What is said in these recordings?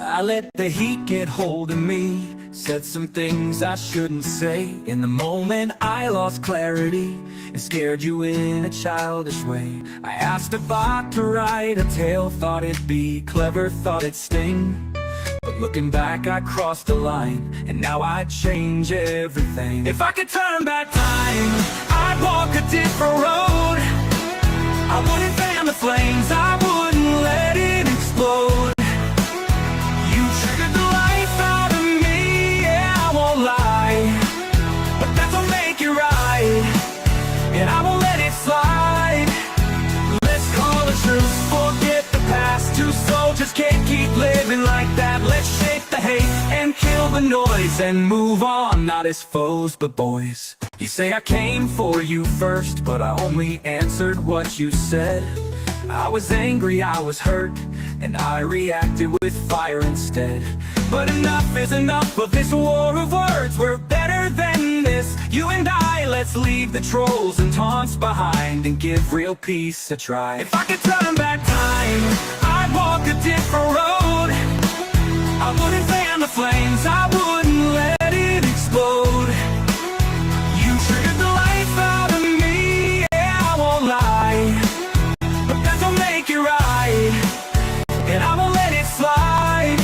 I let the heat get hold of me, said some things I shouldn't say. In the moment I lost clarity and scared you in a childish way. I asked a bot to write a tale, thought it'd be clever, thought it'd sting. But looking back I crossed the line, and now I'd change everything. If I could turn back time, I'd walk a different road. I wouldn't fan the flames, I wouldn't let it explode. And I won't let it slide. Let's call it truth, forget the past. Two soldiers can't keep living like that. Let's shake the hate and kill the noise and move on, not as foes but boys. You say I came for you first, but I only answered what you said. I was angry, I was hurt, and I reacted with fire instead. But enough is enough of this war of words. We're better than this, you and I. Let's leave the trolls and taunts behind and give real peace a try. If I could turn back time, I'd walk a different road. I wouldn't fan the flames, I wouldn't let it explode. You triggered the life out of me, yeah, I won't lie. But that don't make it right, and I won't let it slide.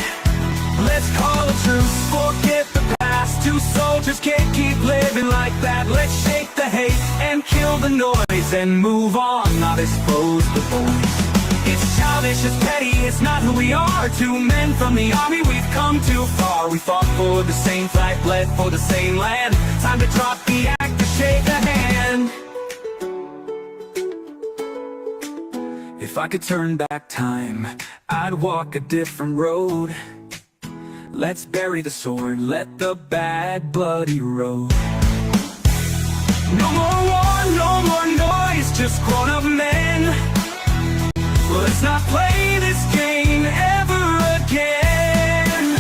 Let's call it truth, forget the past. Two soldiers can't keep living like that. Let's shake the hate and kill the noise and move on, not as foes but boys. It's childish, it's petty, it's not who we are. Two men from the army, we've come too far. We fought for the same flag, bled for the same land. Time to drop the act, to shake a hand. If I could turn back time, I'd walk a different road. Let's bury the sword, let the bad blood erode. No more war, no more noise, just grown-up men. Let's not play this game ever again.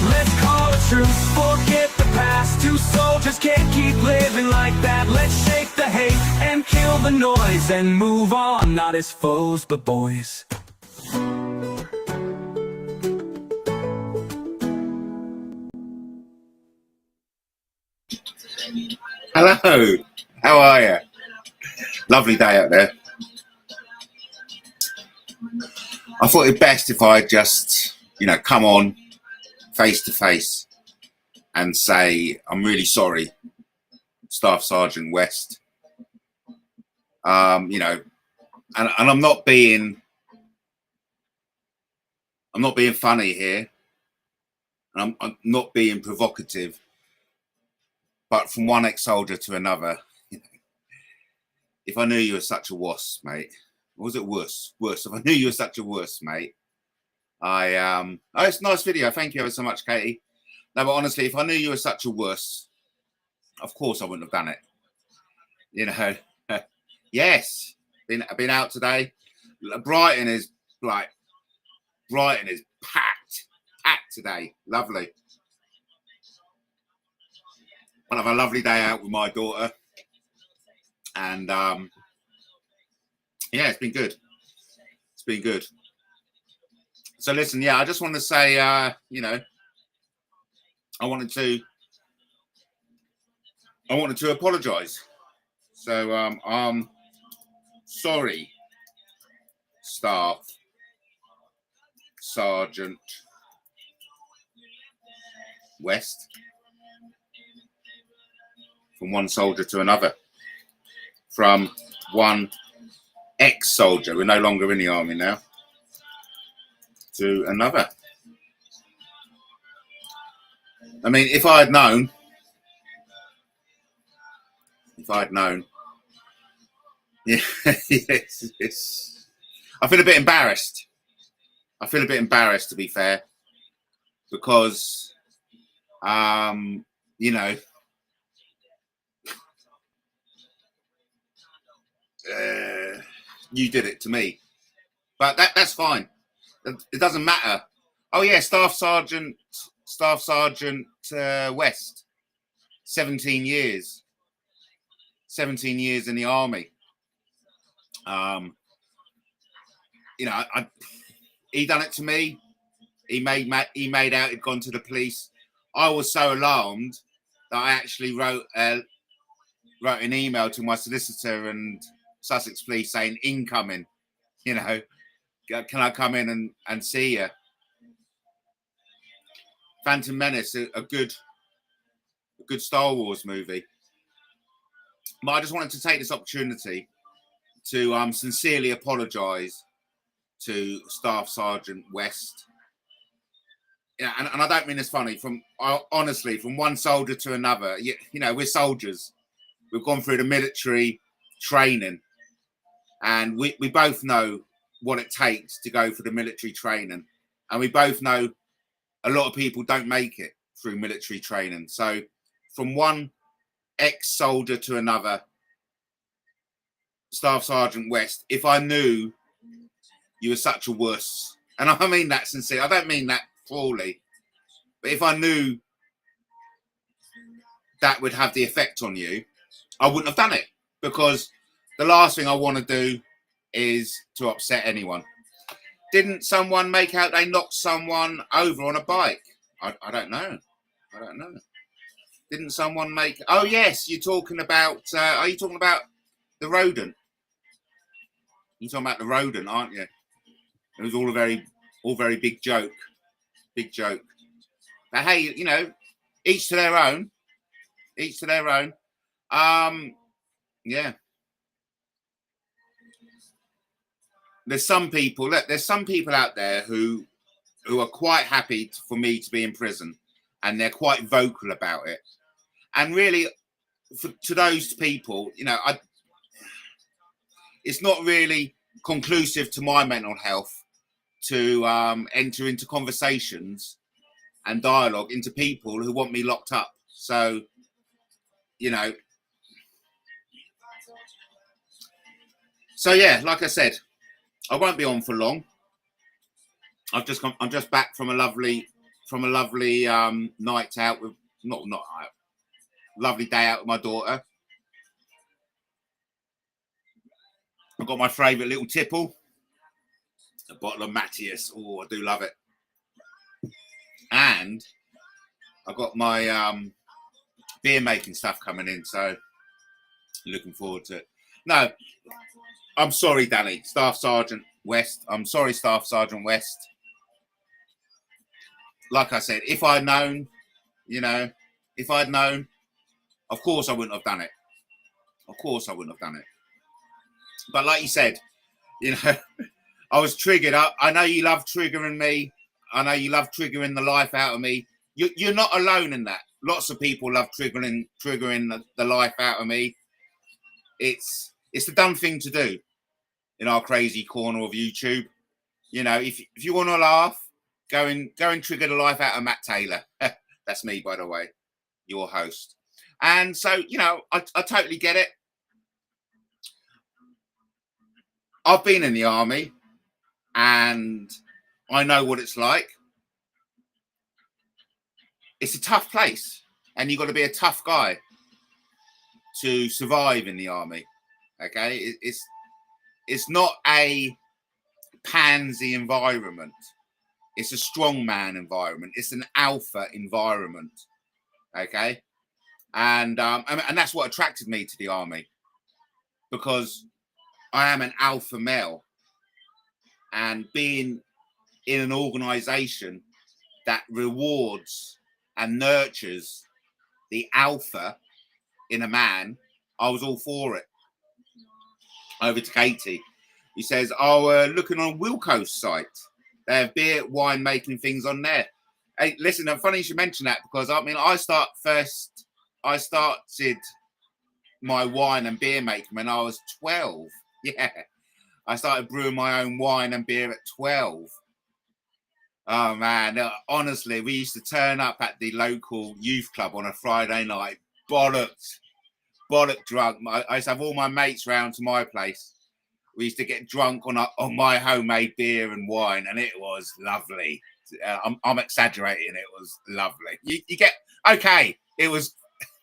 Let's call it truth, forget the past. Two soldiers can't keep living like that. Let's shake the hate and kill the noise and move on, not as foes but boys. Hello, how are you? Lovely day out there. I thought it best if I just, come on face to face and say, I'm really sorry, Staff Sergeant West. And I'm not being funny here. And I'm not being provocative. But from one ex-soldier to another, if I knew you were such a wuss, mate, or was it Wuss? Wuss. If I knew you were such a wuss, mate, oh, it's a nice video. Thank you ever so much, Katie. No, but honestly, if I knew you were such a wuss, of course I wouldn't have done it. Yes, I've been out today. Brighton is packed today. Lovely. I'll have a lovely day out with my daughter, and yeah, it's been good. It's been good. So listen, yeah, I just want to say, I wanted to apologise. So I'm sorry, Staff Sergeant West. from one soldier to another, from one ex-soldier, we're no longer in the army now, to another. I mean, if I had known, yeah, yes, I feel a bit embarrassed. To be fair, because, you know, you did it to me, but that's fine. It doesn't matter. Oh yeah, Staff Sergeant West, 17 years. 17 years in the army. You know, he done it to me. He made out he'd gone to the police. I was so alarmed that I actually wrote an email to my solicitor and Sussex Police saying incoming. You know, can I come in and see you? Phantom Menace, a good Star Wars movie. But I just wanted to take this opportunity to sincerely apologise to Staff Sergeant West. Yeah, and I don't mean this funny. Honestly, from one soldier to another, you know, we're soldiers. We've gone through the military training, and we both know what it takes to go for the military training, and we both know a lot of people don't make it through military training. So, from one ex-soldier to another, Staff Sergeant West, if I knew you were such a wuss, and I mean that sincerely, I don't mean that poorly, but if I knew that would have the effect on you, I wouldn't have done it, because the last thing I want to do is to upset anyone. Didn't someone make out they knocked someone over on a bike? I don't know. Didn't someone make... Oh, yes, you're talking about... are you talking about the rodent? You're talking about the rodent, aren't you? It was all very big joke. Big joke. But hey, you know, each to their own. Yeah. There's some people out there who are quite happy for me to be in prison, and they're quite vocal about it. And really, to those people, you know, it's not really conclusive to my mental health to enter into conversations and dialogue into people who want me locked up. So, you know, so yeah, like I said, I won't be on for long. I'm just back from a lovely night out with lovely day out with my daughter. I've got my favourite little tipple, a bottle of Matthias. Oh, I do love it. And I've got my beer making stuff coming in, so looking forward to it. No, I'm sorry, Danny, Staff Sergeant West. I'm sorry, Staff Sergeant West. Like I said, if I'd known, you know, of course I wouldn't have done it. But like you said, you know, I was triggered. I know you love triggering me. I know you love triggering the life out of me. You're not alone in that. Lots of people love triggering the life out of me. It's the dumb thing to do in our crazy corner of YouTube. You know, if you want to laugh, go and trigger the life out of Matt Taylor. That's me, by the way, your host. And so, you know, I totally get it. I've been in the army and I know what it's like. It's a tough place, and you've got to be a tough guy to survive in the army. Okay, it's not a pansy environment. It's a strongman environment. It's an alpha environment. Okay, and that's what attracted me to the army, because I am an alpha male, and being in an organization that rewards and nurtures the alpha in a man, I was all for it. Over to Katie. He says, oh, looking on Wilco's site. They have beer, wine making things on there. Hey, listen, funny you should mention that, because I mean, I started my wine and beer making when I was 12. Yeah. I started brewing my own wine and beer at 12. Oh man, honestly, we used to turn up at the local youth club on a Friday night, bollock drunk. I used to have all my mates round to my place. We used to get drunk on my homemade beer and wine, and it was lovely. I'm exaggerating. It was lovely. You get okay. It was,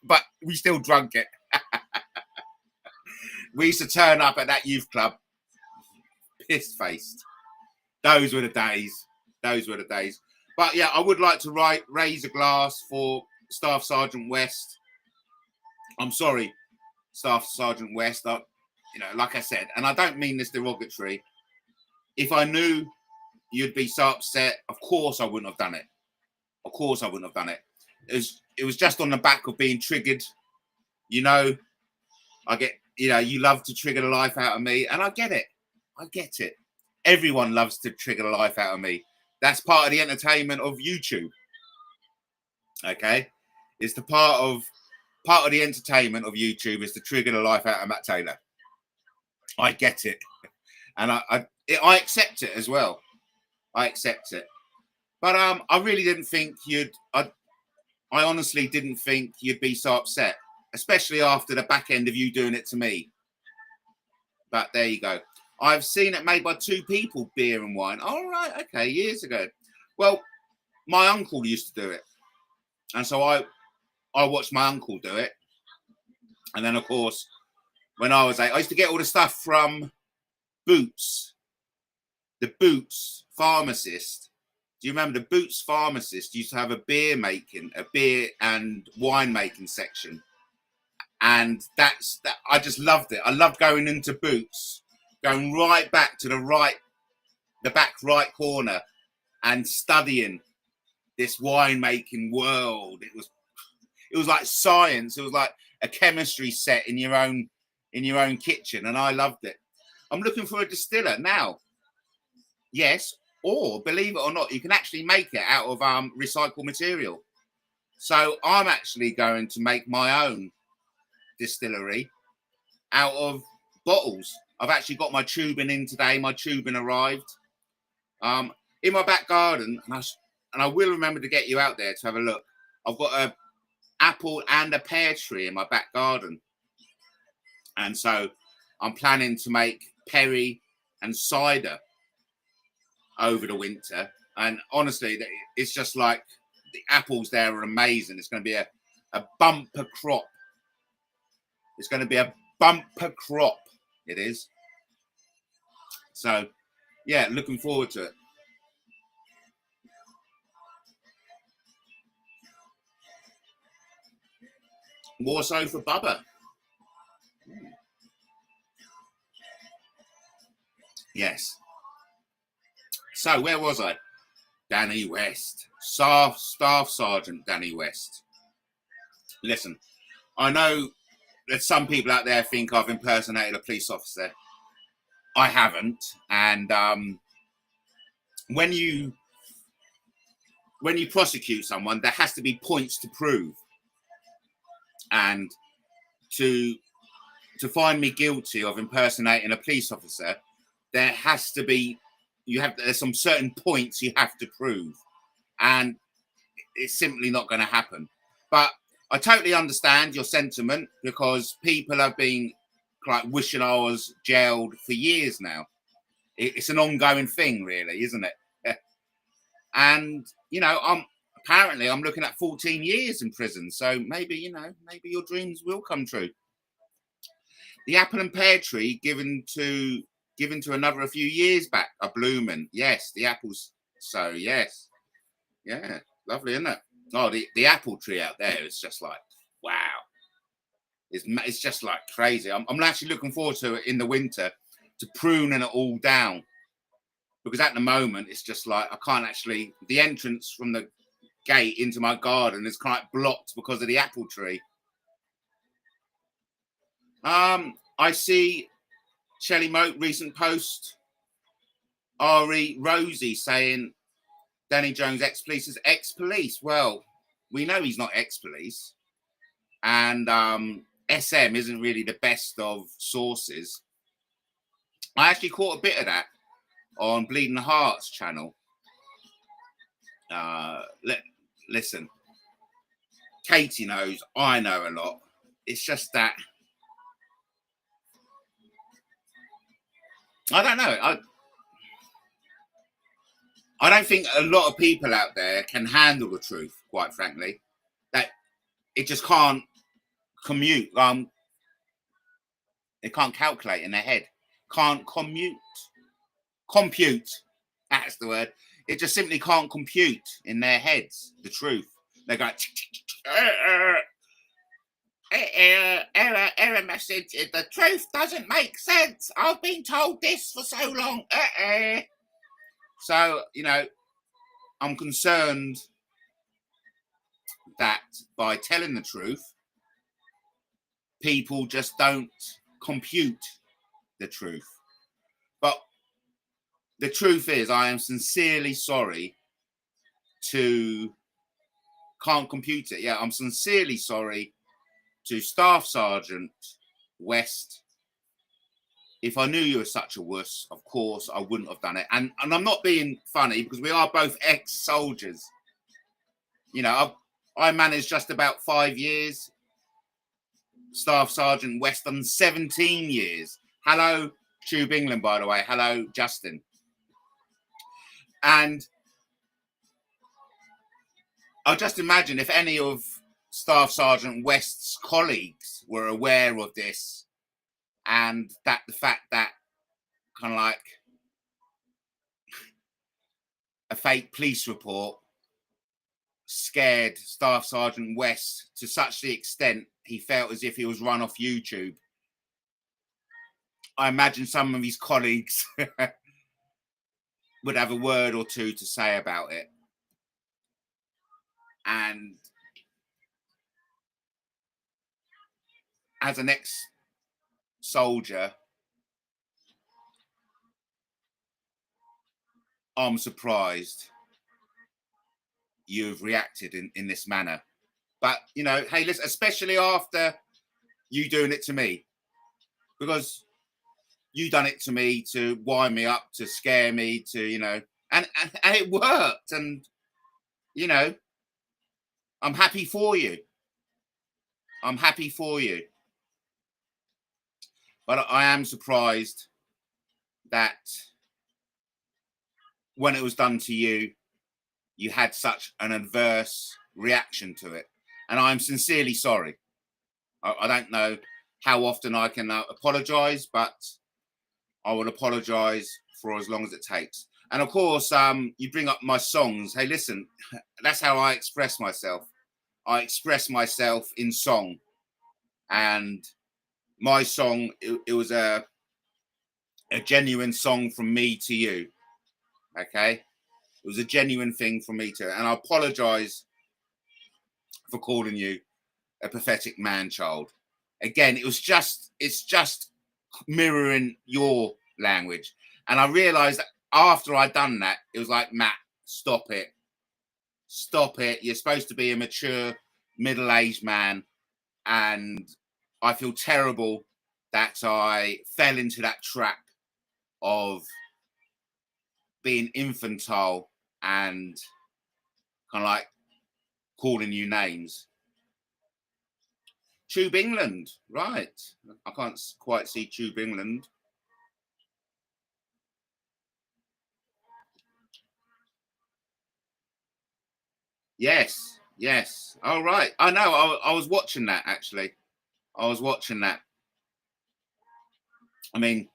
but we still drunk it. We used to turn up at that youth club, pissed faced. Those were the days. Those were the days. But yeah, I would like to raise a glass for Staff Sergeant West. I'm sorry, Staff Sergeant West. Like I said, and I don't mean this derogatory. If I knew you'd be so upset, of course I wouldn't have done it. Of course I wouldn't have done it. It was just on the back of being triggered. I get, you love to trigger the life out of me, and I get it. I get it. Everyone loves to trigger the life out of me. That's part of the entertainment of YouTube. Okay? It's the part of the entertainment of YouTube is to trigger the life out of Matt Taylor. I get it. And I accept it as well. I accept it. But I really didn't think I honestly didn't think you'd be so upset, especially after the back end of you doing it to me. But there you go. I've seen it made by 2 people, beer and wine. All right, okay, years ago. Well, my uncle used to do it. And so I watched my uncle do it. And then, of course, when I was 8, I used to get all the stuff from Boots. The Boots pharmacist. Do you remember the Boots pharmacist used to have a beer and wine making section? And I just loved it. I loved going into Boots, going right back to the back right corner and studying this winemaking world. It was like science. It was like a chemistry set in your own kitchen, and I loved it. I'm looking for a distiller now. Yes, or believe it or not, you can actually make it out of recycled material. So I'm actually going to make my own distillery out of bottles. I've actually got my tubing in today. My tubing arrived in my back garden, and I will remember to get you out there to have a look. I've got a apple and a pear tree in my back garden, and so I'm planning to make perry and cider over the winter. And honestly, it's just like the apples there are amazing. It's going to be a bumper crop. It's going to be a bumper crop. It is. So, yeah, looking forward to it. More so for Bubba. Yes. So, where was I? Danny West. Staff Sergeant Danny West. Listen, I know that some people out there think I've impersonated a police officer. I haven't. And when you prosecute someone, there has to be points to prove. And to find me guilty of impersonating a police officer, there has to be, there's some certain points you have to prove. And it's simply not going to happen. But I totally understand your sentiment, because people have been like wishing I was jailed for years now. It's an ongoing thing, really, isn't it? And, I'm looking at 14 years in prison. So maybe your dreams will come true. The apple and pear tree given to another a few years back are blooming. Yes, the apples. So, yes. Yeah, lovely, isn't it? Oh, the apple tree out there is just like, wow. It's just like crazy. I'm actually looking forward to it in the winter, to pruning it all down. Because at the moment, it's just like, I can't actually, the entrance from the gate into my garden is quite blocked because of the apple tree. I see Shelley Moat recent post. Ari Rosie saying Danny Jones ex-police is ex-police. Well, we know he's not ex-police, and SM isn't really the best of sources. I actually caught a bit of that on Bleeding Hearts channel. Listen, Katie knows, I know a lot. It's just that I don't know. I don't think a lot of people out there can handle the truth, quite frankly. That it just can't commute. It can't calculate in their head. Can't compute. That's the word. It just simply can't compute in their heads the truth. They go, error message. The truth doesn't make sense. I've been told this for so long. So, you know, I'm concerned that by telling the truth, people just don't compute the truth. But the truth is, I am sincerely sorry to can't compute it. Yeah, I'm sincerely sorry to Staff Sergeant West. If I knew you were such a wuss, of course, I wouldn't have done it. And I'm not being funny because we are both ex-soldiers. You know, I managed just about 5 years. Staff Sergeant West done 17 years. Hello, Tube England, by the way. Hello, Justin. And I just imagine if any of Staff Sergeant West's colleagues were aware of this, and that the fact that kind of like a fake police report scared Staff Sergeant West to such the extent he felt as if he was run off YouTube. I imagine some of his colleagues would have a word or two to say about it. And as an ex-soldier, I'm surprised you've reacted in this manner. But, you know, hey, listen, especially after you doing it to me, because you done it to me to wind me up, to scare me, to, you know, and it worked. And, you know, I'm happy for you. I'm happy for you. But I am surprised that when it was done to you, you had such an adverse reaction to it. And I'm sincerely sorry. I don't know how often I can apologise, but I will apologise for as long as it takes. And of course, you bring up my songs. Hey, listen, that's how I express myself. I express myself in song. And my song, it was a genuine song from me to you. Okay? It was a genuine thing from me to, and I apologise for calling you a pathetic man-child. Again, it's just mirroring your language. And I realised that after I'd done that, it was like, Matt, stop it. Stop it. You're supposed to be a mature, middle-aged man. And I feel terrible that I fell into that trap of being infantile and kind of like calling you names. Tube England, right. I can't quite see Tube England. Yes, yes. All right. I know. I was watching that, actually. I was watching that. I mean,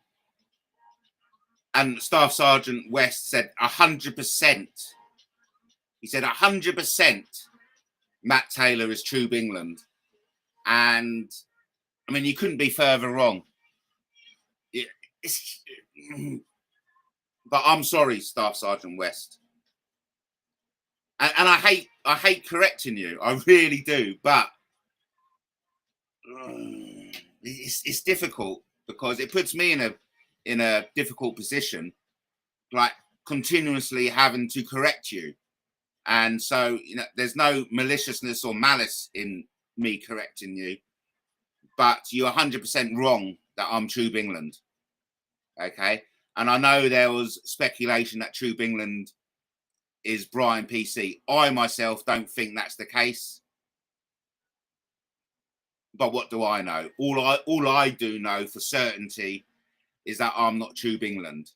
and Staff Sergeant West said 100%. He said 100% Matt Taylor is Tube England. And, I mean, you couldn't be further wrong. But I'm sorry, Staff Sergeant West. And I hate correcting you. I really do. But it's difficult because it puts me in a difficult position, like continuously having to correct you. And so, you know, there's no maliciousness or malice in me correcting you, but you're 100% wrong that I'm Tube England. Okay. And I know there was speculation that Tube England is Brian PC. I myself don't think that's the case. But what do I know? All I do know for certainty is that I'm not Tube England,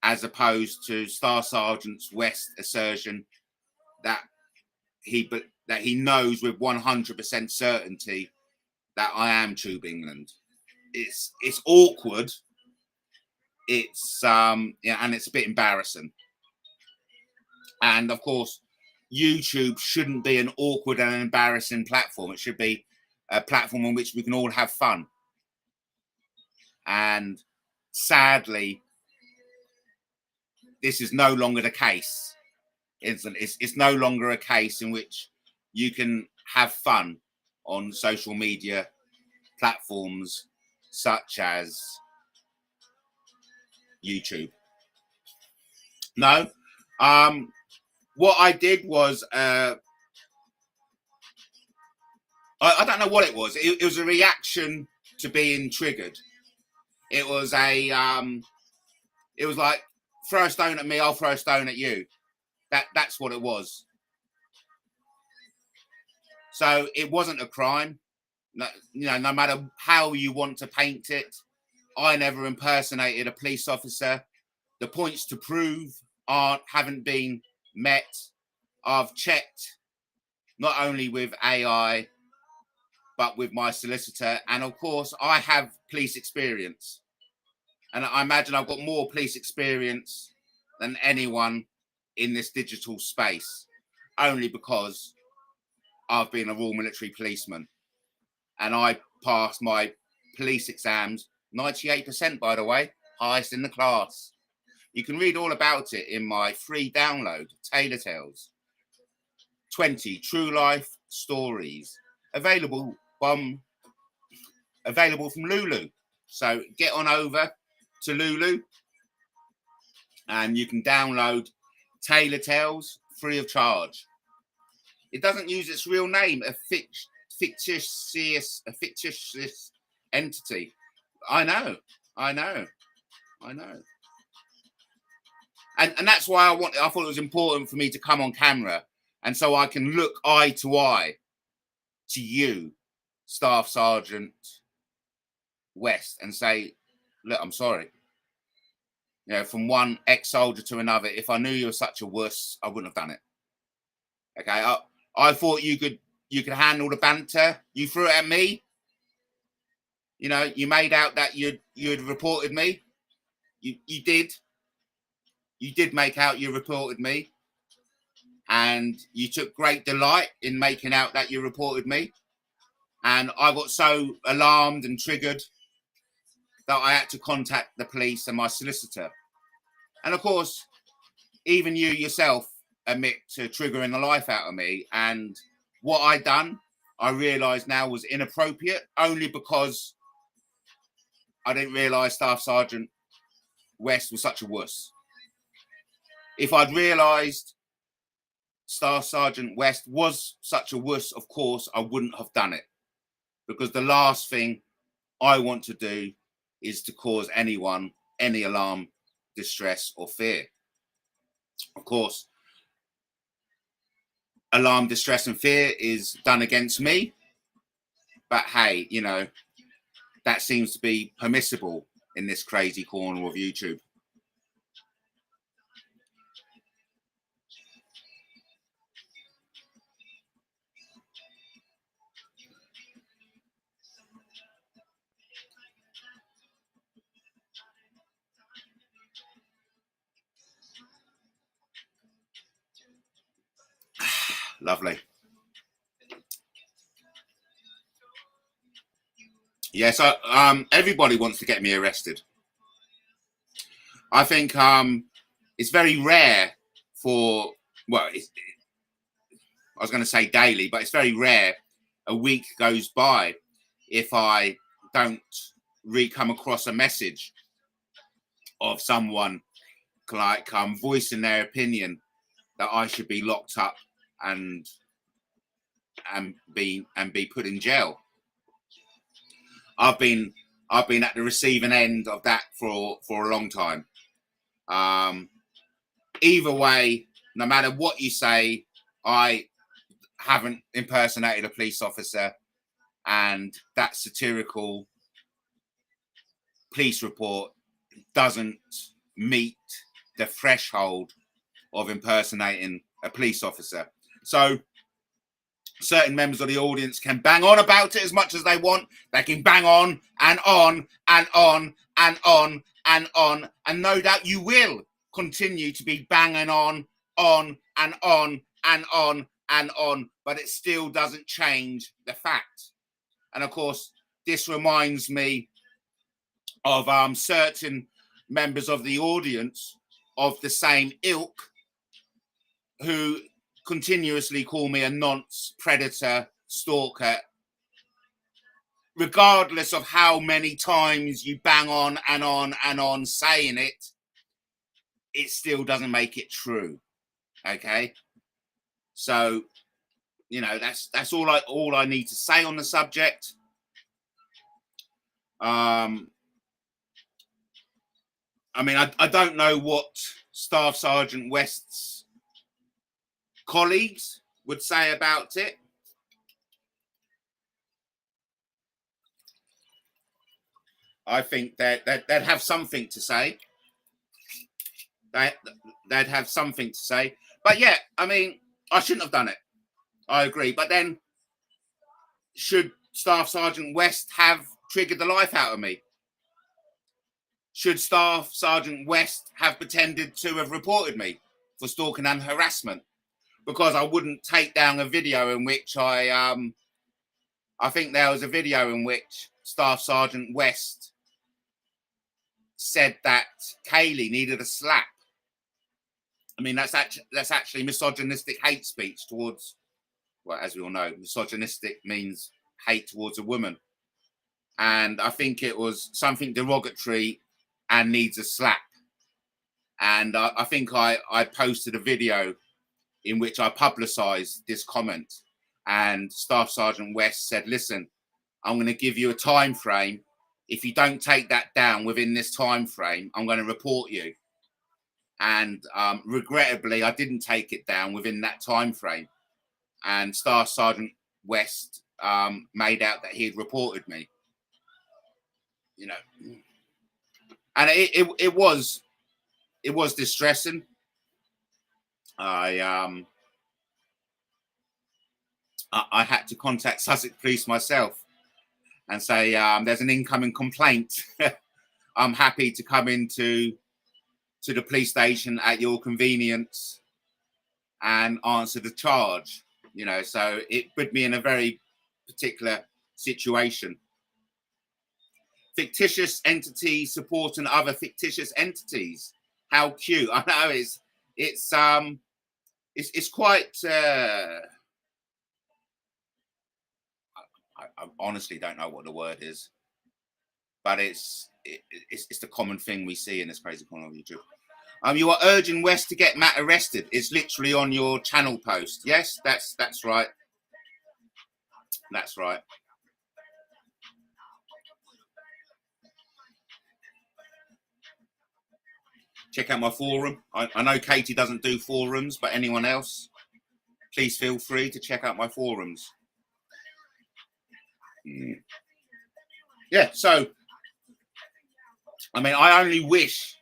as opposed to Star Sergeant West's assertion that he knows with 100% certainty that I am Tube England. It's awkward. It's yeah, and it's a bit embarrassing. And of course, YouTube shouldn't be an awkward and embarrassing platform. It should be a platform on which we can all have fun. And sadly, this is no longer the case. It's no longer a case in which you can have fun on social media platforms such as YouTube. No. What I did was I don't know what it was. It was a reaction to being triggered. It was it was like, throw a stone at me, I'll throw a stone at you. That's what it was. So it wasn't a crime. No, you know, no matter how you want to paint it, I never impersonated a police officer. The points to prove haven't been met. I've checked not only with AI, but with my solicitor. And of course, I have police experience. And I imagine I've got more police experience than anyone in this digital space, only because I've been a Royal Military policeman. And I passed my police exams, 98%, by the way, highest in the class. You can read all about it in my free download, Taylor Tales. 20 true life stories available from Lulu. So get on over to Lulu and you can download Taylor Tales free of charge. It doesn't use its real name, a fictitious entity. I know. And that's why I thought it was important for me to come on camera, and so I can look eye to eye to you, Staff Sergeant West, and say, look, I'm sorry. You know, from one ex-soldier to another, if I knew you were such a wuss, I wouldn't have done it. Okay, I thought you could handle the banter. You threw it at me. You know, you made out that you'd reported me. You did. You did make out you reported me. And you took great delight in making out that you reported me. And I got so alarmed and triggered that I had to contact the police and my solicitor. And of course, even you yourself admit to triggering the life out of me. And what I done, I realised now was inappropriate, only because I didn't realise Staff Sergeant West was such a wuss. If I'd realised Staff Sergeant West was such a wuss, of course, I wouldn't have done it. Because the last thing I want to do is to cause anyone any alarm, distress, or fear. Of course, alarm, distress, and fear is done against me. But hey, you know, that seems to be permissible in this crazy corner of YouTube. Lovely. Yes, everybody wants to get me arrested. I think it's very rare for, well, I was going to say daily, but it's very rare a week goes by if I don't come across a message of someone like voicing their opinion that I should be locked up and be put in jail. I've been at the receiving end of that for a long time. Either way, no matter what you say, I haven't impersonated a police officer, and that satirical police report doesn't meet the threshold of impersonating a police officer. So certain members of the audience can bang on about it as much as they want. They can bang on and on and on and on and on, and no doubt you will continue to be banging on and on and on and on, but it still doesn't change the fact. And of course, this reminds me of certain members of the audience of the same ilk who continuously call me a nonce, predator, stalker, regardless of how many times you bang on and on and on saying it, it still doesn't make it true. Okay, so you know that's all I need to say on the subject. I mean, I don't know what Staff Sergeant West's colleagues would say about it. I think that they'd have something to say. They'd have something to say. But yeah, I mean, I shouldn't have done it. I agree. But then, should Staff Sergeant West have triggered the life out of me? Should Staff Sergeant West have pretended to have reported me for stalking and harassment? Because I wouldn't take down a video in which I think there was a video in which Staff Sergeant West said that Kaylee needed a slap. I mean, that's actually misogynistic hate speech towards, well, as we all know, misogynistic means hate towards a woman. And I think it was something derogatory and needs a slap. And I think I posted a video in which I publicised this comment. And Staff Sergeant West said, listen, I'm going to give you a time frame. If you don't take that down within this time frame, I'm going to report you. And regrettably, I didn't take it down within that time frame. And Staff Sergeant West made out that he had reported me. You know, and it was distressing. I had to contact Sussex Police myself and say there's an incoming complaint. I'm happy to come into the police station at your convenience and answer the charge. You know, so it put me in a very particular situation. Fictitious entities supporting other fictitious entities. How cute! I know it's quite. I honestly don't know what the word is, but it's the common thing we see in this crazy corner of YouTube. You are urging West to get Matt arrested. It's literally on your channel post. Yes, that's right. That's right. Check out my forum. I know Katie doesn't do forums, but anyone else, please feel free to check out my forums. Yeah, so, I mean, I only wish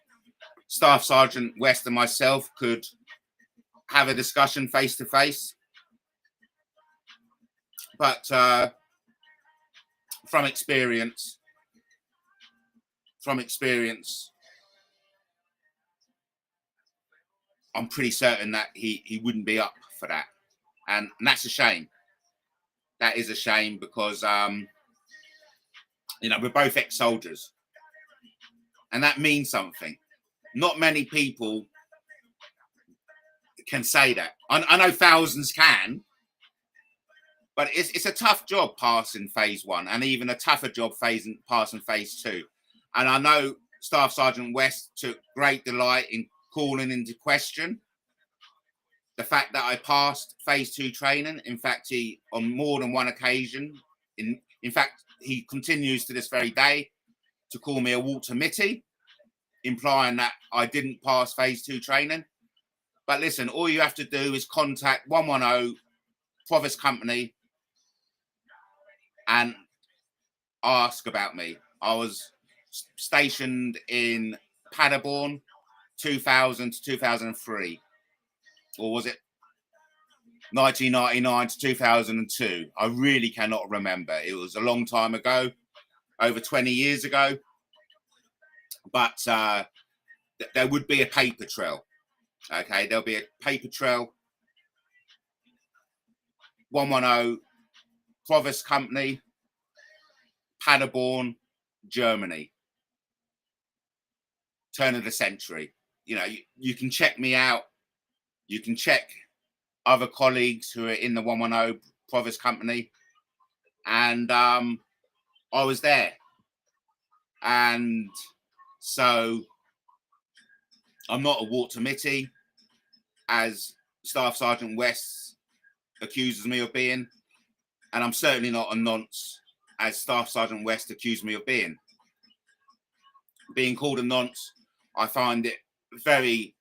Staff Sergeant West and myself could have a discussion face to face. But from experience, I'm pretty certain that he wouldn't be up for that. And that's a shame. That is a shame because, you know, we're both ex-soldiers. And that means something. Not many people can say that. I know thousands can. But it's a tough job passing phase 1, and even a tougher job passing phase 2. And I know Staff Sergeant West took great delight in calling into question the fact that I passed phase 2 training. In fact, he, on more than one occasion, in fact, he continues to this very day to call me a Walter Mitty, implying that I didn't pass phase 2 training. But listen, all you have to do is contact 110 Provost Company and ask about me. I was stationed in Paderborn 2000 to 2003, or was it 1999 to 2002? I really cannot remember. It was a long time ago, over 20 years ago. But there would be a paper trail. Okay, there'll be a paper trail. 110 Provost Company, Paderborn, Germany. Turn of the century. You know, you can check me out. You can check other colleagues who are in the 110 Provost Company. And I was there. And so I'm not a Walter Mitty, as Staff Sergeant West accuses me of being. And I'm certainly not a nonce, as Staff Sergeant West accused me of being. Being called a nonce, I find it very,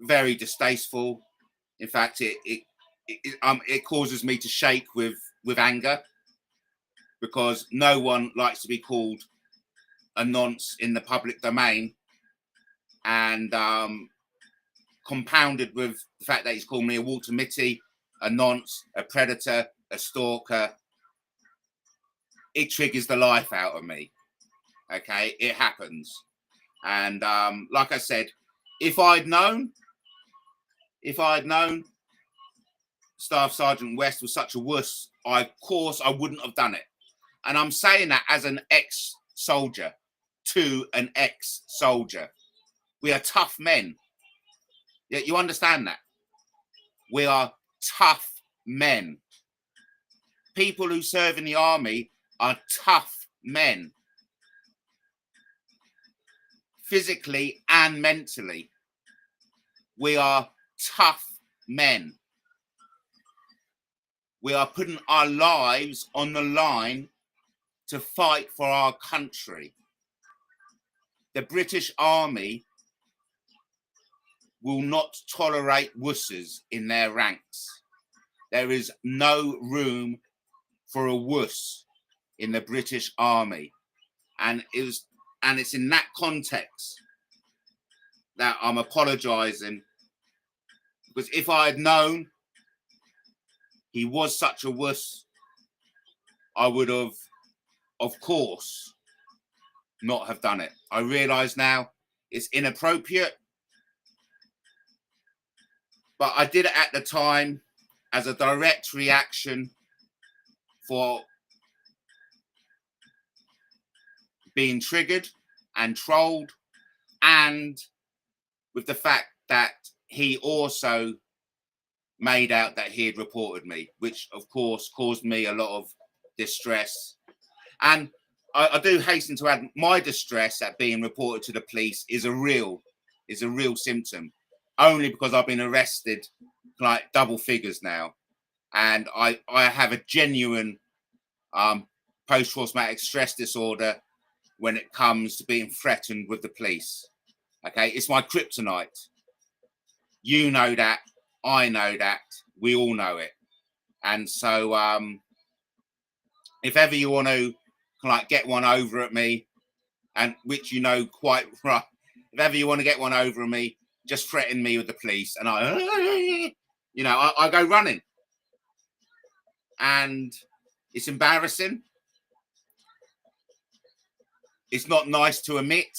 very distasteful. In fact, it causes me to shake with anger, because no one likes to be called a nonce in the public domain, and compounded with the fact that he's called me a Walter Mitty, a nonce, a predator, a stalker. It triggers the life out of me. Okay, it happens. And like I said, if I'd known Staff Sergeant West was such a wuss, of course I wouldn't have done it. And I'm saying that as an ex-soldier to an ex-soldier. We are tough men. Yeah, you understand that? We are tough men. People who serve in the army are tough men. Physically and mentally. We are tough men. We are putting our lives on the line to fight for our country. The British Army will not tolerate wusses in their ranks. There is no room for a wuss in the British Army. And it's in that context that I'm apologising, because if I had known he was such a wuss, I would have, of course, not have done it. I realise now it's inappropriate, but I did it at the time as a direct reaction for being triggered and trolled, and with the fact that he also made out that he had reported me, which of course caused me a lot of distress. And I do hasten to add, my distress at being reported to the police is a real symptom, only because I've been arrested like double figures now, and I have a genuine post-traumatic stress disorder when it comes to being threatened with the police. Okay, it's my kryptonite. You know that, I know that, we all know it. And so if ever you want to like get one over at me, and which you know quite right, if ever you want to get one over at me, just threaten me with the police, and I go running. And it's embarrassing. It's not nice to admit,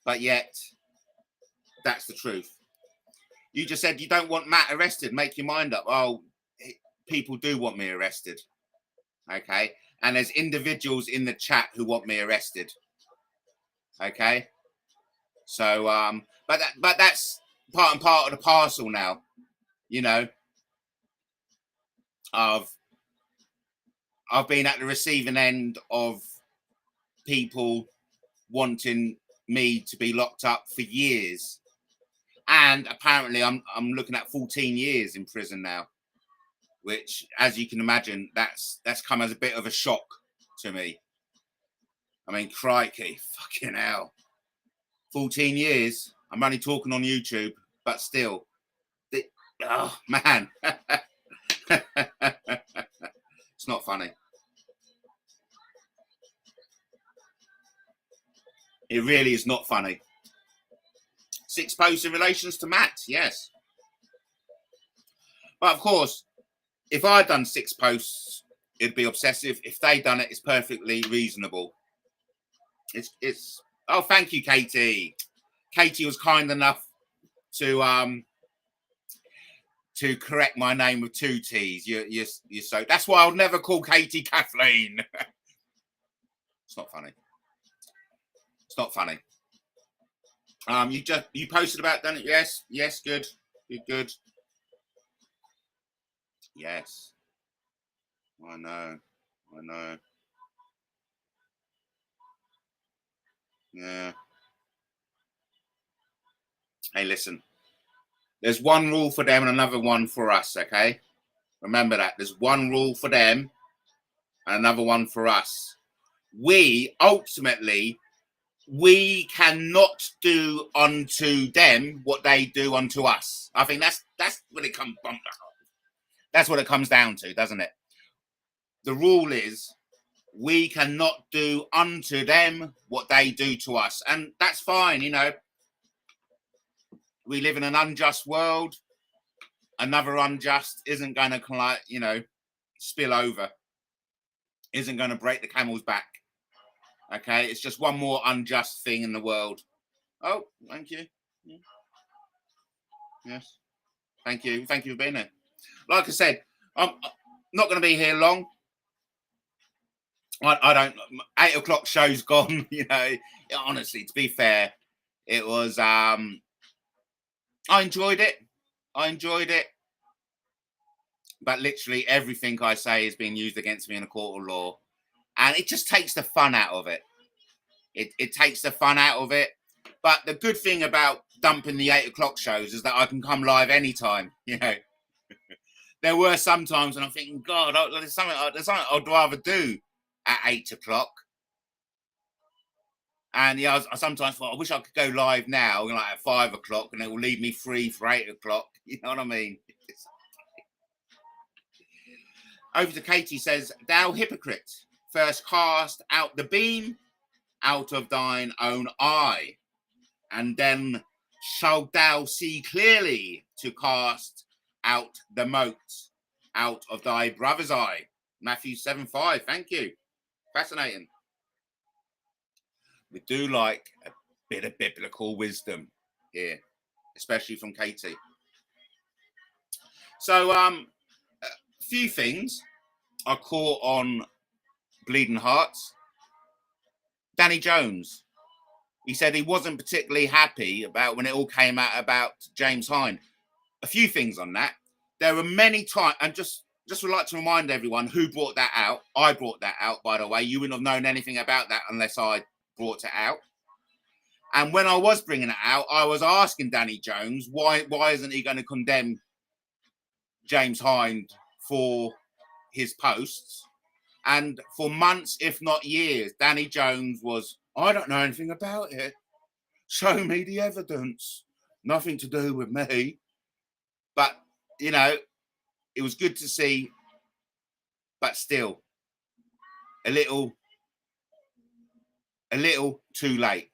but yet that's the truth. You just said you don't want Matt arrested. Make your mind up. Oh, people do want me arrested. Okay. And there's individuals in the chat who want me arrested. Okay. So, but that's part and part of the parcel now, you know. I've been at the receiving end of people wanting me to be locked up for years, and apparently I'm looking at 14 years in prison now, which, as you can imagine, that's come as a bit of a shock to me. I mean, crikey, fucking hell, 14 years. I'm only talking on YouTube, but still, oh man. It's not funny. It really is not funny. 6 posts in relations to Matt, yes. But of course, if I'd done 6 posts, it'd be obsessive. If they'd done it, it's perfectly reasonable. It's oh, thank you, Katie. Katie was kind enough to correct my name with 2 T's. You're so, that's why I'll never call Katie Kathleen. It's not funny. It's not funny. You posted about done it? Yes, good. Yes. I know. Yeah. Hey, listen. There's one rule for them and another one for us, okay? Remember that. There's one rule for them and another one for us. We cannot do unto them what they do unto us. I think that's what it comes. That's what it comes down to, doesn't it? The rule is we cannot do unto them what they do to us, and that's fine. You know, we live in an unjust world. Another unjust isn't going to, spill over. Isn't going to break the camel's back. Okay, it's just one more unjust thing in the world. Oh, thank you. Yes, thank you for being here. Like I said, I'm not going to be here long. I don't. 8 o'clock show's gone. Honestly, to be fair, it was. I enjoyed it. But literally everything I say is being used against me in a court of law, and it just takes the fun out of it. It takes the fun out of it. But the good thing about dumping the 8 o'clock shows is that I can come live anytime. There were some times when I'm thinking, God, there's something I'd rather do at 8 o'clock. And I sometimes thought, I wish I could go live now, like at 5 o'clock, and it will leave me free for 8 o'clock. You know what I mean? Over to Katie says, thou hypocrite, first cast out the beam out of thine own eye, and then shalt thou see clearly to cast out the mote out of thy brother's eye. Matthew 7:5. Thank you. Fascinating. We do like a bit of biblical wisdom here, especially from Katie. So, a few things I caught on Bleeding Hearts. Danny Jones, he said he wasn't particularly happy about when it all came out about James Hind. A few things on that. There were many times, and just would like to remind everyone who brought that out. I brought that out, by the way. You wouldn't have known anything about that unless I brought it out. And when I was bringing it out, I was asking Danny Jones, why isn't he going to condemn James Hind for his posts? And for months, if not years, Danny Jones was, I don't know anything about it. Show me the evidence. Nothing to do with me. But, it was good to see, but still, a little too late.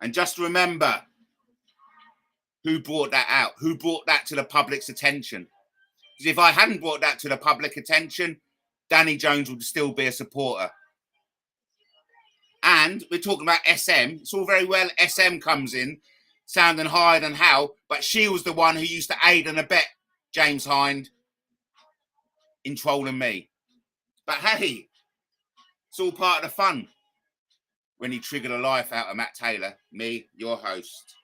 And just remember who brought that out, who brought that to the public's attention. Because if I hadn't brought that to the public attention, Danny Jones would still be a supporter. And we're talking about SM. It's all very well SM comes in, sounding higher than hell, but she was the one who used to aid and abet James Hind in trolling me. But hey, it's all part of the fun when he triggered the life out of Matt Taylor, me, your host.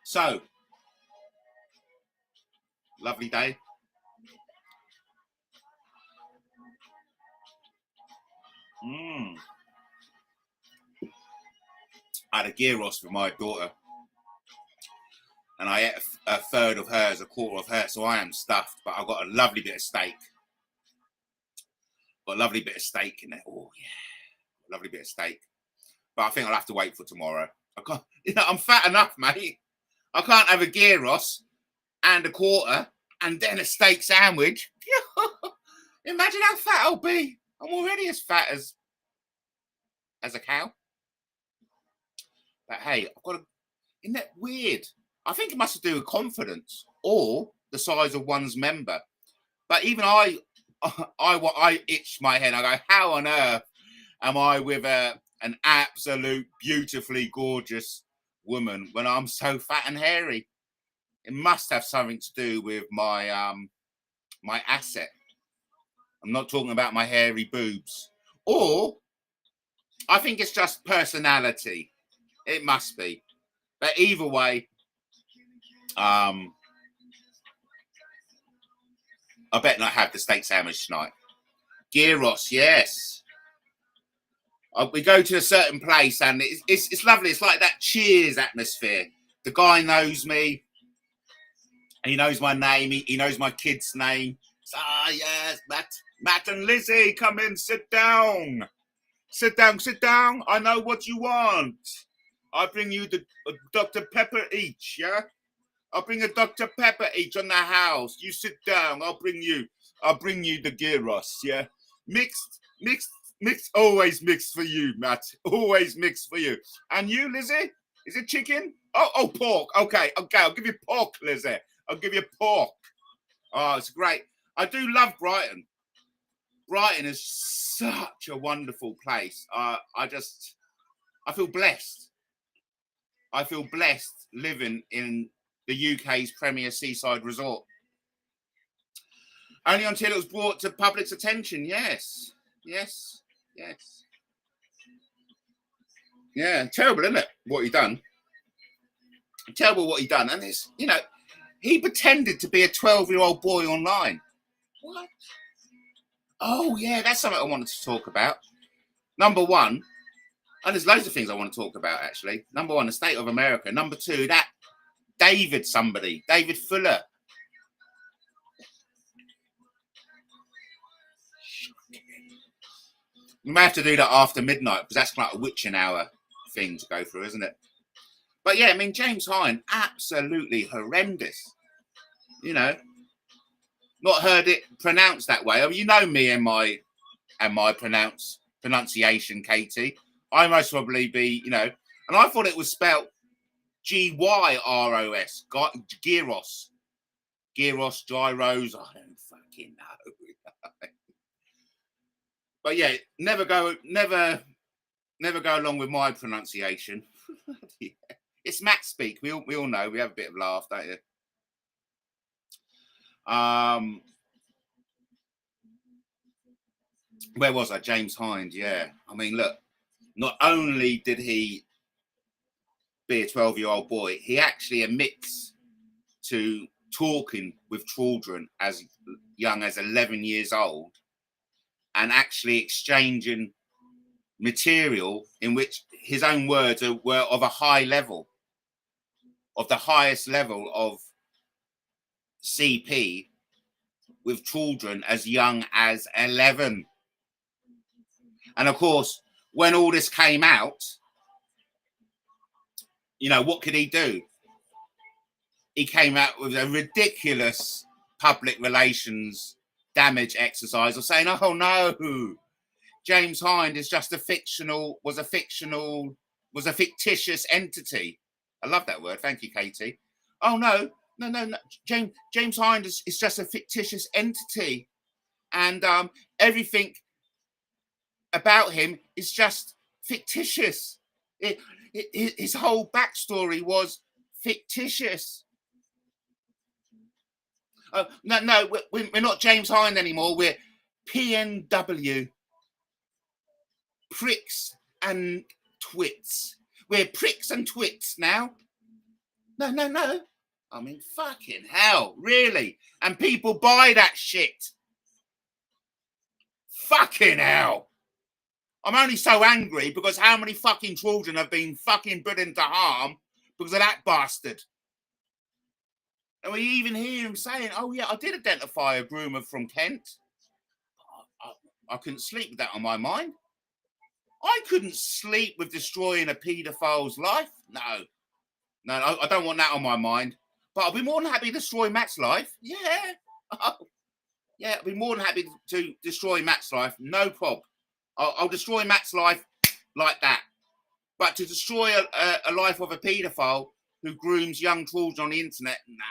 So, Lovely day. I had a gyros for my daughter, and I ate a third of hers, a quarter of her, so I am stuffed. But I've got a lovely bit of steak. Got a lovely bit of steak in there. Oh yeah, lovely bit of steak. But I think I'll have to wait for tomorrow. I can't. You know, I'm fat enough, mate. I can't have a gyros and a quarter and then a steak sandwich. Imagine how fat I'll be. I'm already as fat as a cow. But hey, I've got to. Isn't that weird? I think it must have to do with confidence or the size of one's member. But even I itch my head. I go, how on earth am I with an absolute beautifully gorgeous woman when I'm so fat and hairy? It must have something to do with my my asset. I'm not talking about my hairy boobs. Or I think it's just personality. It must be. But either way, I bet not have the steak sandwich tonight. Gyros, yes. We go to a certain place and it's lovely. It's like that Cheers atmosphere. The guy knows me. He knows my name. He knows my kid's name. Yes, Matt and Lizzie, come in, sit down. Sit down. I know what you want. I'll bring you the Dr. Pepper each, yeah? I'll bring a Dr. Pepper each on the house. You sit down. I'll bring you the gyros, yeah? Mixed, always mixed for you, Matt. Always mixed for you. And you, Lizzie? Is it chicken? Oh, pork. Okay, I'll give you pork, Lizzie. I'll give you pork. Oh, it's great. I do love Brighton. Brighton is such a wonderful place. I feel blessed. I feel blessed living in the UK's premier seaside resort. Only until it was brought to public's attention. Yes. Yeah, terrible, isn't it? What he done. Terrible what he done. And it's, you know, he pretended to be a 12-year-old boy online. What? Oh, yeah, that's something I wanted to talk about. Number one, and there's loads of things I want to talk about, actually. Number one, the state of America. Number two, that David Fuller. We may have to do that after midnight because that's like a witching hour thing to go through, isn't it? But yeah, I mean, James Hine, absolutely horrendous. You know, not heard it pronounced that way. I mean, you know me and my pronunciation, Katie. I most probably be, you know, and I thought it was spelled Gyros, gyros, gyros. I don't fucking know. But yeah, never go along with my pronunciation. Yeah. It's Matt speak. We all know. We have a bit of laugh, don't you? Where was I? James Hine. Yeah. I mean, look. Not only did he be a 12-year-old boy, he actually admits to talking with children as young as 11 years old and actually exchanging material in which his own words were of a high level, of the highest level of CP with children as young as 11. And of course, when all this came out, you know, what could he do? He came out with a ridiculous public relations damage exercise of saying, oh no, James Hine is just was a fictitious entity. I love that word. Thank you, Katie. Oh no. James Hine is just a fictitious entity. And everything about him is just fictitious. His whole backstory was fictitious. No, we're not James Hine anymore. We're PNW. Pricks and twits. We're pricks and twits now. No. I mean, fucking hell, really? And people buy that shit. Fucking hell. I'm only so angry because how many fucking children have been fucking put into harm because of that bastard? And we even hear him saying, oh yeah, I did identify a groomer from Kent. I couldn't sleep with that on my mind. I couldn't sleep with destroying a paedophile's life. No, I don't want that on my mind. But I'll be more than happy to destroy Matt's life. Yeah. Oh, yeah, I'll be more than happy to destroy Matt's life. No problem. I'll destroy Matt's life like that. But to destroy a life of a paedophile who grooms young children on the internet, no,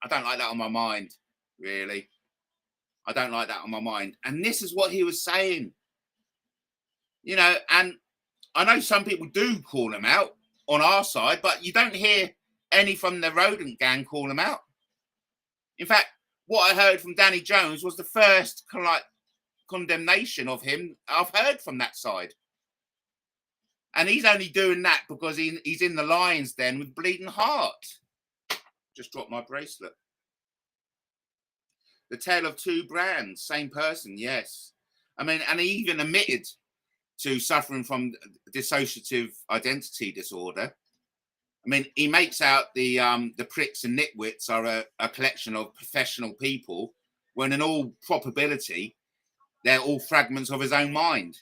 I don't like that on my mind, really. I don't like that on my mind. And this is what he was saying. You know, and I know some people do call him out on our side, but you don't hear any from the rodent gang call him out. In fact, what I heard from Danny Jones was the first condemnation of him I've heard from that side. And he's only doing that because he's in the lion's den with bleeding heart. Just dropped my bracelet. The Tale of Two Brands, same person, yes. I mean, and he even admitted to suffering from dissociative identity disorder. I mean, he makes out the pricks and nitwits are a collection of professional people, when in all probability, they're all fragments of his own mind.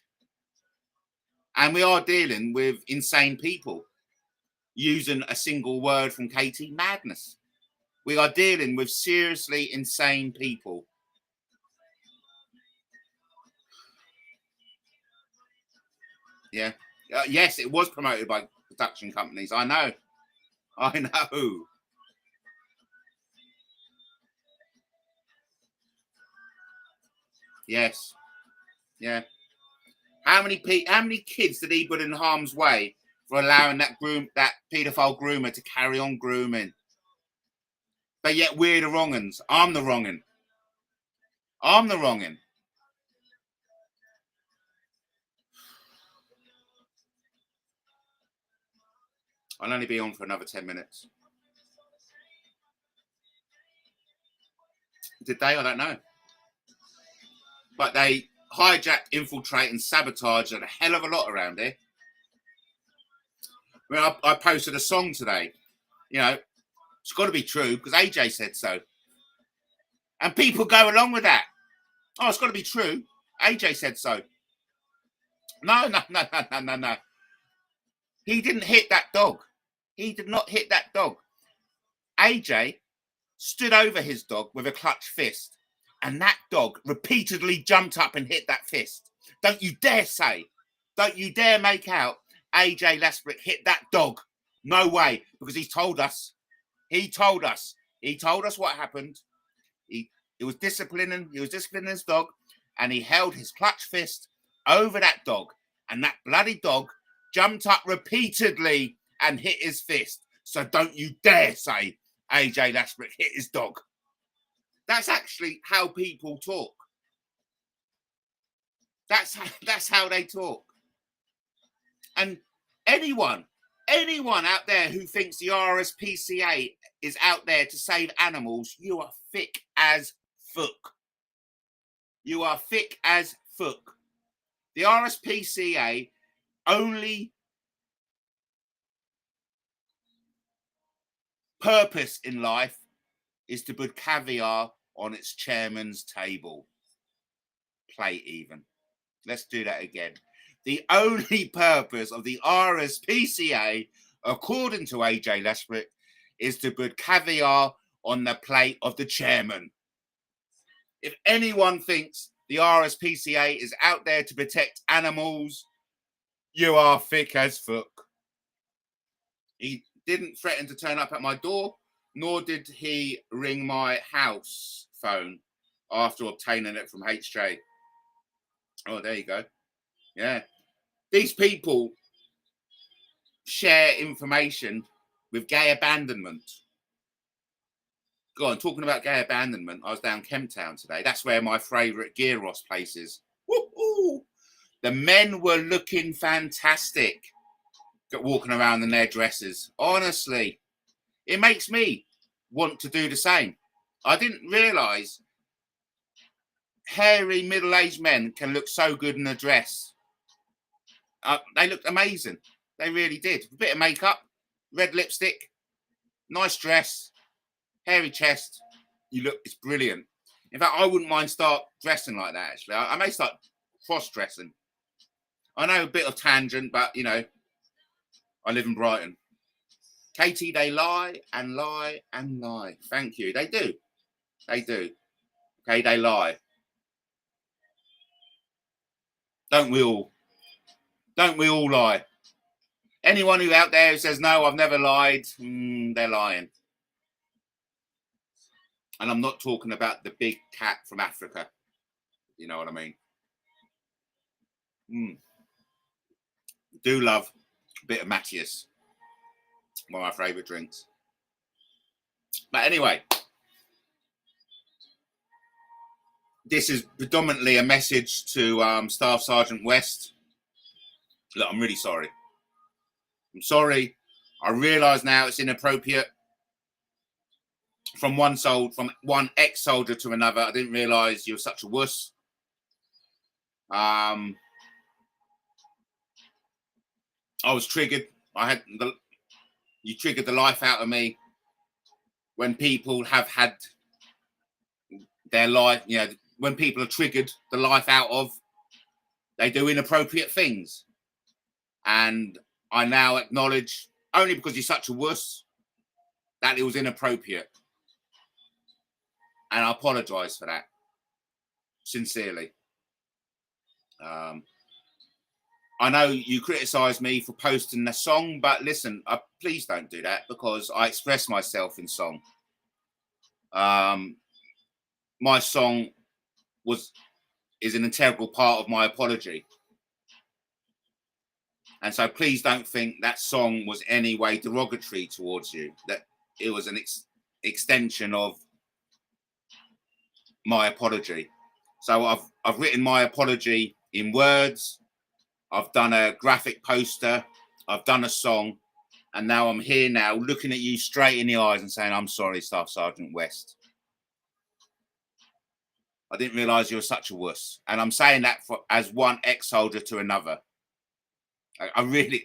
And we are dealing with insane people, using a single word from Katie, madness. We are dealing with seriously insane people. Yeah. Yes, it was promoted by production companies. I know. Yes. Yeah. How many kids did he put in harm's way for allowing that paedophile groomer to carry on grooming? But yet we're the wrong uns. I'm the wrong un. I'm the wrong un. I'll only be on for another 10 minutes. Did they? I don't know. But they hijack, infiltrate, and sabotage a hell of a lot around here. I mean, I posted a song today. You know, it's got to be true because AJ said so. And people go along with that. Oh, it's got to be true. AJ said so. No. He didn't hit that dog. He did not hit that dog. AJ stood over his dog with a clutched fist, and that dog repeatedly jumped up and hit that fist. Don't you dare make out AJ Lesbrick hit that dog. No way, because he told us what happened. He was disciplining his dog, and he held his clutched fist over that dog, and that bloody dog jumped up repeatedly and hit his fist. So don't you dare say AJ Lesbrick hit his dog. That's actually how people talk. That's how they talk. And anyone out there who thinks the RSPCA is out there to save animals, you are thick as fuck. You are thick as fuck. The RSPCA only purpose in life is to put caviar on its chairman's table. Plate even. Let's do that again. The only purpose of the RSPCA, according to AJ Lesbrick, is to put caviar on the plate of the chairman. If anyone thinks the RSPCA is out there to protect animals, you are thick as fuck. He didn't threaten to turn up at my door, nor did he ring my house phone after obtaining it from HJ. Oh, there you go. Yeah. These people share information with gay abandonment. Go on, talking about gay abandonment, I was down Kemptown today. That's where my favourite Gyros place is. Woo-hoo! The men were looking fantastic walking around in their dresses. Honestly, it makes me want to do the same. I didn't realise hairy middle-aged men can look so good in a dress. They looked amazing. They really did. A bit of makeup, red lipstick, nice dress, hairy chest. It's brilliant. In fact, I wouldn't mind start dressing like that, actually. I may start cross-dressing. I know, a bit of tangent, but, you know, I live in Brighton. Katie, they lie and lie and lie. Thank you. They do. They do. Okay, they lie. Don't we all? Don't we all lie? Anyone who out there who says, no, I've never lied, they're lying. And I'm not talking about the big cat from Africa. You know what I mean? Do love a bit of Matthias. One of my favourite drinks. But anyway, this is predominantly a message to Staff Sergeant West. Look, I'm really sorry. I'm sorry. I realise now it's inappropriate. From one ex-soldier to another, I didn't realise you were such a wuss. I was triggered. You triggered the life out of me when people have had their life, you know, when people are triggered the life out of, they do inappropriate things. And I now acknowledge, only because you're such a wuss, that it was inappropriate. And I apologise for that, sincerely. I know you criticise me for posting the song, but listen, please don't do that, because I express myself in song. My song is an integral part of my apology. And so please don't think that song was any way derogatory towards you, that it was an extension of my apology. So I've written my apology in words. I've done a graphic poster. I've done a song. And now I'm here now looking at you straight in the eyes and saying, I'm sorry, Staff Sergeant West. I didn't realise you were such a wuss. And I'm saying that as one ex-soldier to another. I really,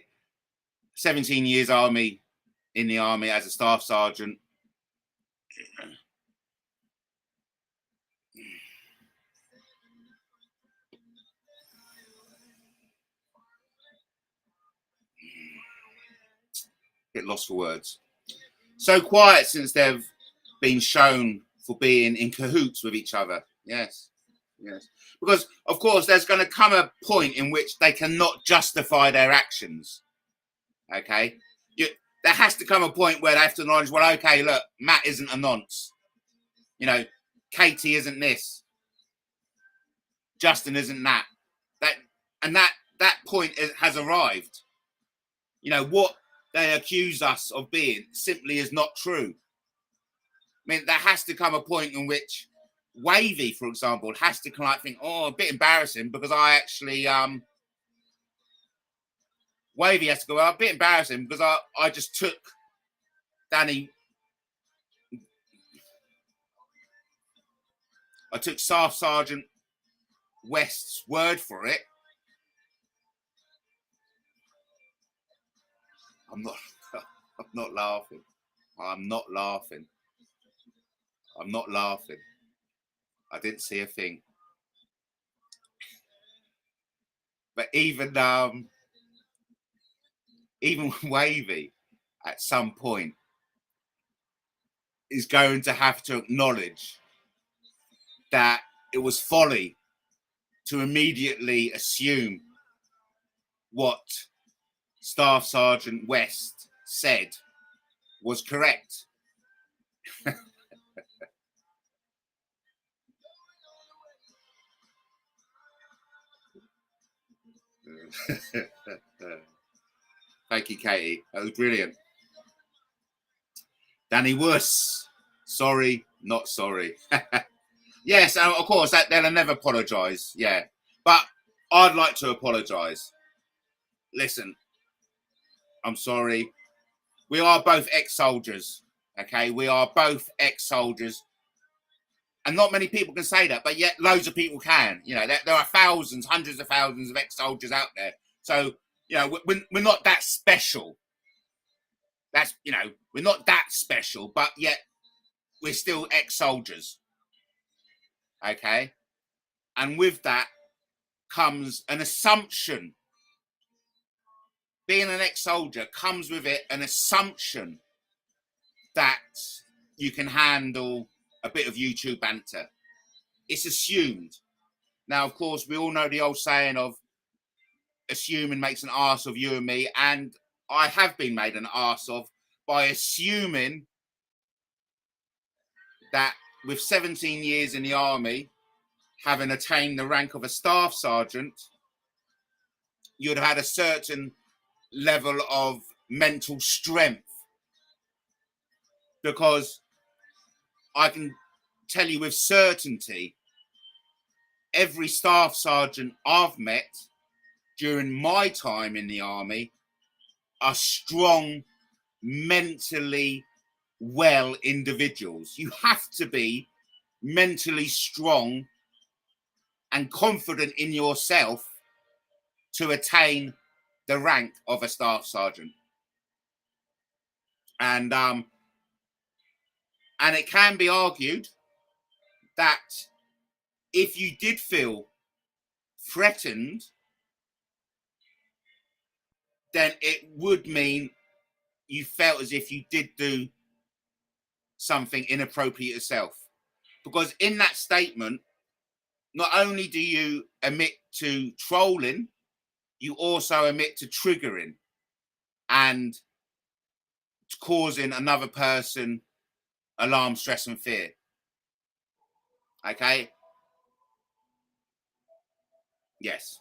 17 years in the army as a Staff Sergeant. Get lost for words. So quiet since they've been shown for being in cahoots with each other. Yes, yes. Because, of course, there's going to come a point in which they cannot justify their actions. Okay? There has to come a point where they have to acknowledge, well, okay, look, Matt isn't a nonce. You know, Katie isn't this. Justin isn't that. That point has arrived. You know, what they accuse us of being simply is not true. I mean, there has to come a point in which Wavy, for example, has to kind of think, oh, a bit embarrassing, because I actually Wavy has to go, well, a bit embarrassing because I just took Danny, I took Staff Sergeant West's word for it. I'm not laughing. I'm not laughing. I'm not laughing. I didn't see a thing. But even Wavy, at some point, is going to have to acknowledge that it was folly to immediately assume what Staff Sergeant West said was correct. Thank you, Katie. That was brilliant. Danny Wuss, sorry, not sorry. Yes, and of course, they'll never apologise. Yeah, but I'd like to apologise. Listen, I'm sorry. We are both ex-soldiers. Okay, we are both ex-soldiers, and not many people can say that, but yet loads of people can. You know, there are thousands, hundreds of thousands of ex-soldiers out there. So, you know, we're not that special. That's, you know, we're not that special, but yet we're still ex-soldiers. Okay, and with that comes an assumption. Being an ex-soldier comes with it an assumption that you can handle a bit of YouTube banter. It's assumed. Now, of course, we all know the old saying of assuming makes an arse of you and me, and I have been made an arse of by assuming that with 17 years in the army, having attained the rank of a staff sergeant, you'd have had a certain level of mental strength, because I can tell you with certainty, every staff sergeant I've met during my time in the army are strong, mentally well individuals. You have to be mentally strong and confident in yourself to attain the rank of a staff sergeant. And it can be argued that if you did feel threatened, then it would mean you felt as if you did do something inappropriate yourself. Because in that statement, not only do you admit to trolling, you also admit to triggering and causing another person alarm, stress, and fear. Okay? Yes.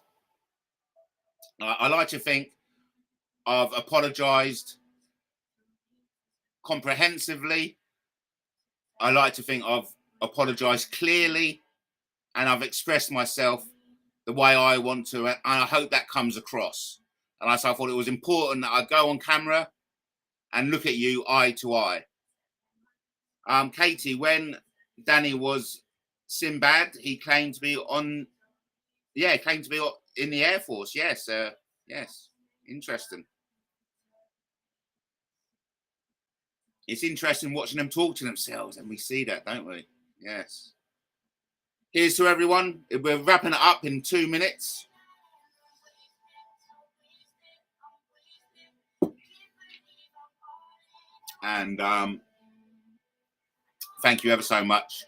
I like to think I've apologized comprehensively. I like to think I've apologized clearly, and I've expressed myself the way I want to, and I hope that comes across. And I thought it was important that I go on camera and look at you eye to eye. Katie, when Danny was Sinbad, he claimed to be in the Air Force. Yes, yes, interesting. It's interesting watching them talk to themselves, and we see that, don't we? Yes. Here's to everyone. We're wrapping it up in 2 minutes. And thank you ever so much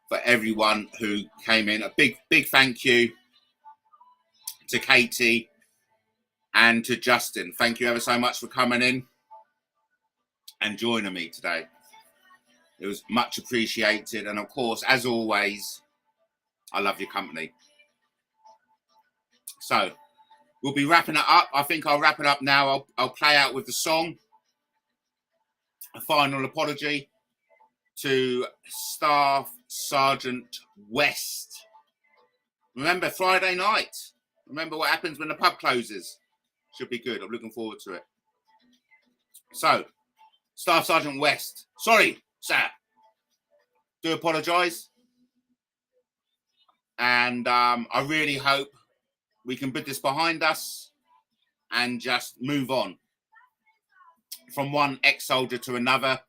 for everyone who came in. A big thank you to Katie and to Justin. Thank you ever so much for coming in and joining me today. It was much appreciated. And of course, as always, I love your company. So we'll be wrapping it up. I think I'll wrap it up now. I'll play out with the song. A final apology to Staff Sergeant West. Remember, Friday night. Remember what happens when the pub closes. Should be good. I'm looking forward to it. So, Staff Sergeant West. Sorry, sir. Do apologise. And I really hope we can put this behind us and just move on from one ex-soldier to another.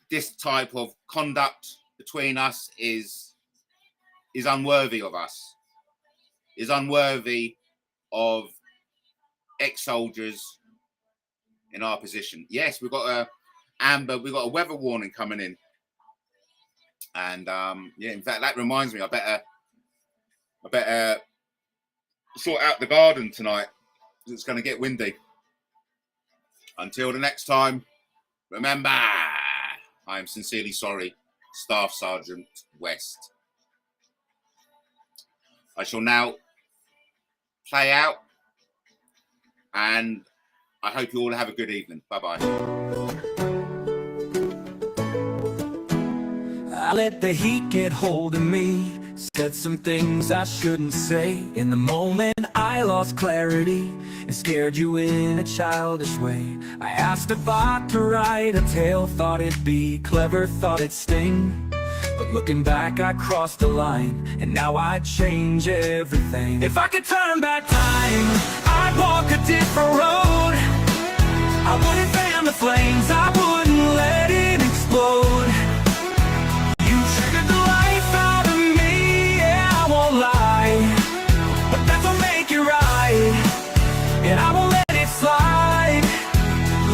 This type of conduct between us is unworthy of us. Is unworthy of ex-soldiers in our position. Yes, we've got we've got a weather warning coming in. And yeah, in fact, that reminds me, I better sort out the garden tonight. It's going to get windy. Until the next time, remember, I am sincerely sorry, Staff Sergeant West. I shall now play out, and I hope you all have a good evening. Bye-bye. I let the heat get hold of me, Said some things I shouldn't say. In the moment I lost clarity and scared you in a childish way. I asked a bot to write a tale, thought it'd be clever, thought it'd sting. But looking back I crossed the line, and now I'd change everything. If I could turn back time, I'd walk a different road. I wouldn't fan the flames, I wouldn't let it explode. You triggered the life out of me, yeah, I won't lie. But that don't make it right, and I won't let it slide.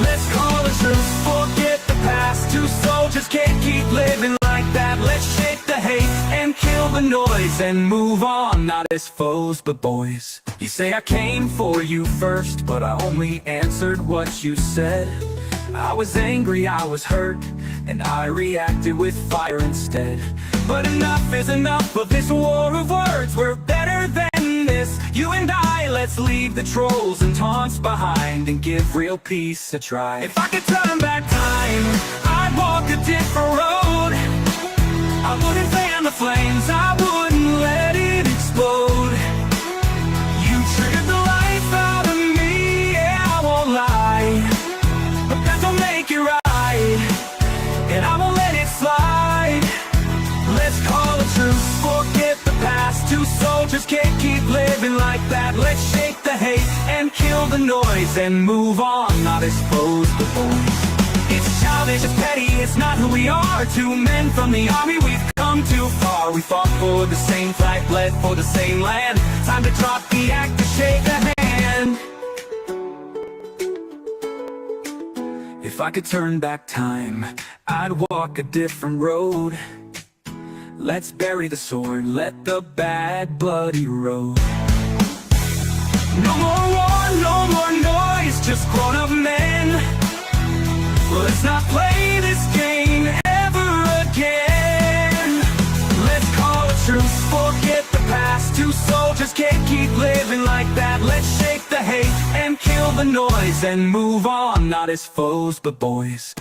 Let's call it truth, forget the past. Two soldiers can't keep living like that. Let's shake the hate and kill the noise and move on, not as foes but boys. You say I came for you first, but I only answered what you said. I was angry, I was hurt, and I reacted with fire instead. But enough is enough of this war of words. We're better than this, you and I. Let's leave the trolls and taunts behind and give real peace a try. If I could turn back time, I'd walk a different road. I wouldn't fan the flames, I wouldn't let it explode. You triggered the life out of me, yeah, I won't lie. But that don't make it right, and I won't let it slide. Let's call it truth, forget the past. Two soldiers can't keep living like that. Let's shake the hate and kill the noise and move on, not as foes but boys. It's childish, it's petty, it's not who we are. Two men from the army, we've come too far. We fought for the same flag, bled for the same land. Time to drop the act, to shake the hand. If I could turn back time, I'd walk a different road. Let's bury the sword, let the bad blood erode. No more war, no more noise, just grown-up men. Well, let's not play this game ever again. Let's call it truce, forget the past. Two soldiers can't keep living like that. Let's shake the hate and kill the noise and move on, not as foes but boys.